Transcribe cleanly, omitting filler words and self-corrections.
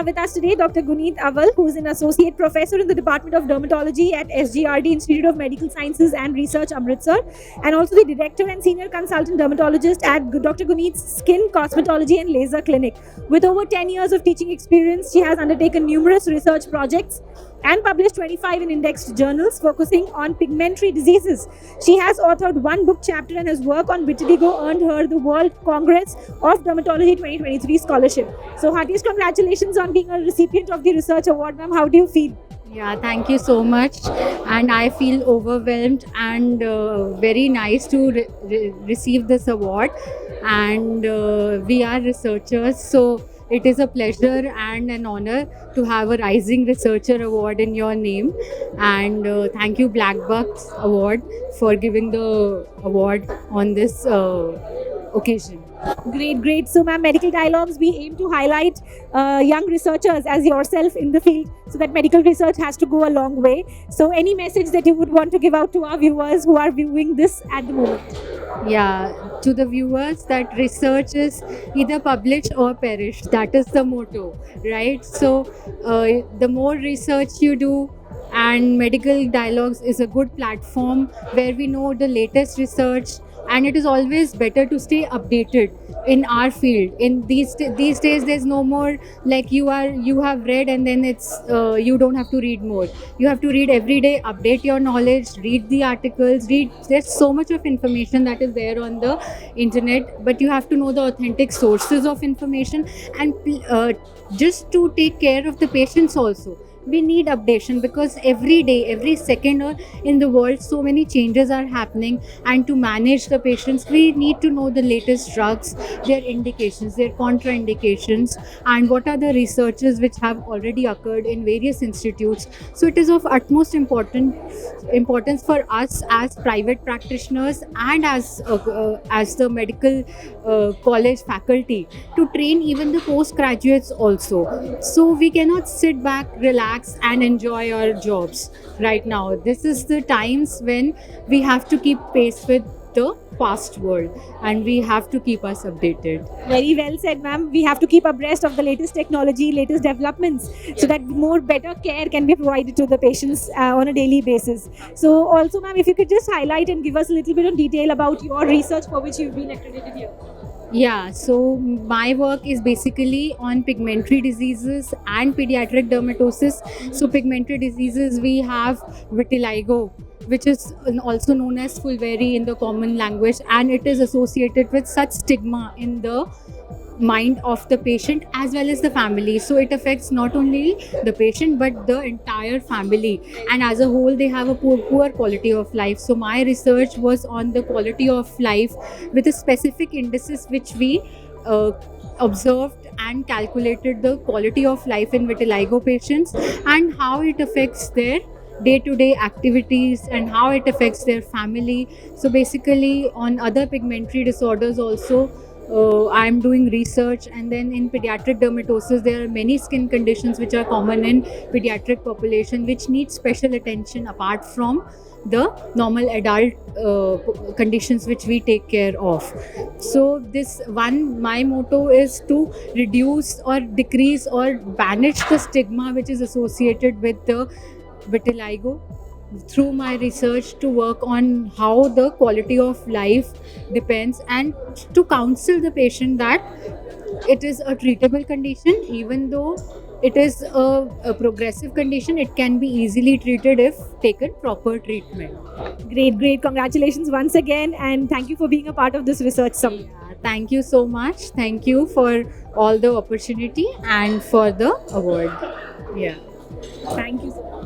have with us today Dr. Guneet Aval, who is an associate professor in the Department of Dermatology at SGRD Institute of Medical Sciences and Research, Amritsar, and also the director and senior consultant dermatologist at Dr. Guneet's Skin, Cosmetology and Laser Clinic. With over 10 years of teaching experience, she has undertaken numerous research projects and published 25 in indexed journals focusing on pigmentary diseases. She has authored one book chapter and her work on vitiligo earned her the World Congress of Dermatology 2023 scholarship. So heartiest congratulations on being a recipient of the research award, ma'am. How do you feel? Yeah, thank you so much. And I feel overwhelmed and very nice to receive this award. And we are researchers, so it is a pleasure and an honor to have a Rising Researcher Award in your name. And thank you, Black Bucks Award, for giving the award on this occasion. Great. So, ma'am, Medical Dialogues, we aim to highlight young researchers as yourself in the field so that medical research has to go a long way. So, any message that you would want to give out to our viewers who are viewing this at the moment? Yeah, to the viewers, that research is either publish or perish. That is the motto, right? So, the more research you do, and Medical Dialogues is a good platform where we know the latest research, and it is always better to stay updated in our field. In these days, there's no more like you have read and then it's you don't have to read more. You have to read every day, update your knowledge, read the articles, there's so much of information that is there on the internet, but you have to know the authentic sources of information. And just to take care of the patients also, we need updation, because every day, every second in the world, so many changes are happening, and to manage the patients, we need to know the latest drugs, their indications, their contraindications, and what are the researches which have already occurred in various institutes. So it is of utmost importance for us as private practitioners and as the medical college faculty to train even the postgraduates also. So we cannot sit back, relax and enjoy our jobs right now. This is the times when we have to keep pace with the fast world, and we have to keep us updated. Very well said, ma'am. We have to keep abreast of the latest technology, latest developments, so that more better care can be provided to the patients on a daily basis. So also, ma'am, if you could just highlight and give us a little bit of detail about your research for which you've been accredited here. Yeah, so my work is basically on pigmentary diseases and pediatric dermatosis. So pigmentary diseases, we have vitiligo, which is also known as Fulveri in the common language, and it is associated with such stigma in the mind of the patient as well as the family. So it affects not only the patient but the entire family, and as a whole they have a poor quality of life. So my research was on the quality of life with a specific indices which we observed and calculated the quality of life in vitiligo patients and how it affects their day-to-day activities and how it affects their family. So basically on other pigmentary disorders also I'm doing research. And then in pediatric dermatosis, there are many skin conditions which are common in pediatric population which need special attention apart from the normal adult conditions which we take care of. So my motto is to reduce or decrease or banish the stigma which is associated with the vitiligo through my research, to work on how the quality of life depends, and to counsel the patient that it is a treatable condition. Even though it is a progressive condition, it can be easily treated if taken proper treatment. Great. Congratulations once again, and thank you for being a part of this research summit. Thank you so much. Thank you for all the opportunity and for the award. Yeah. Thank you so much.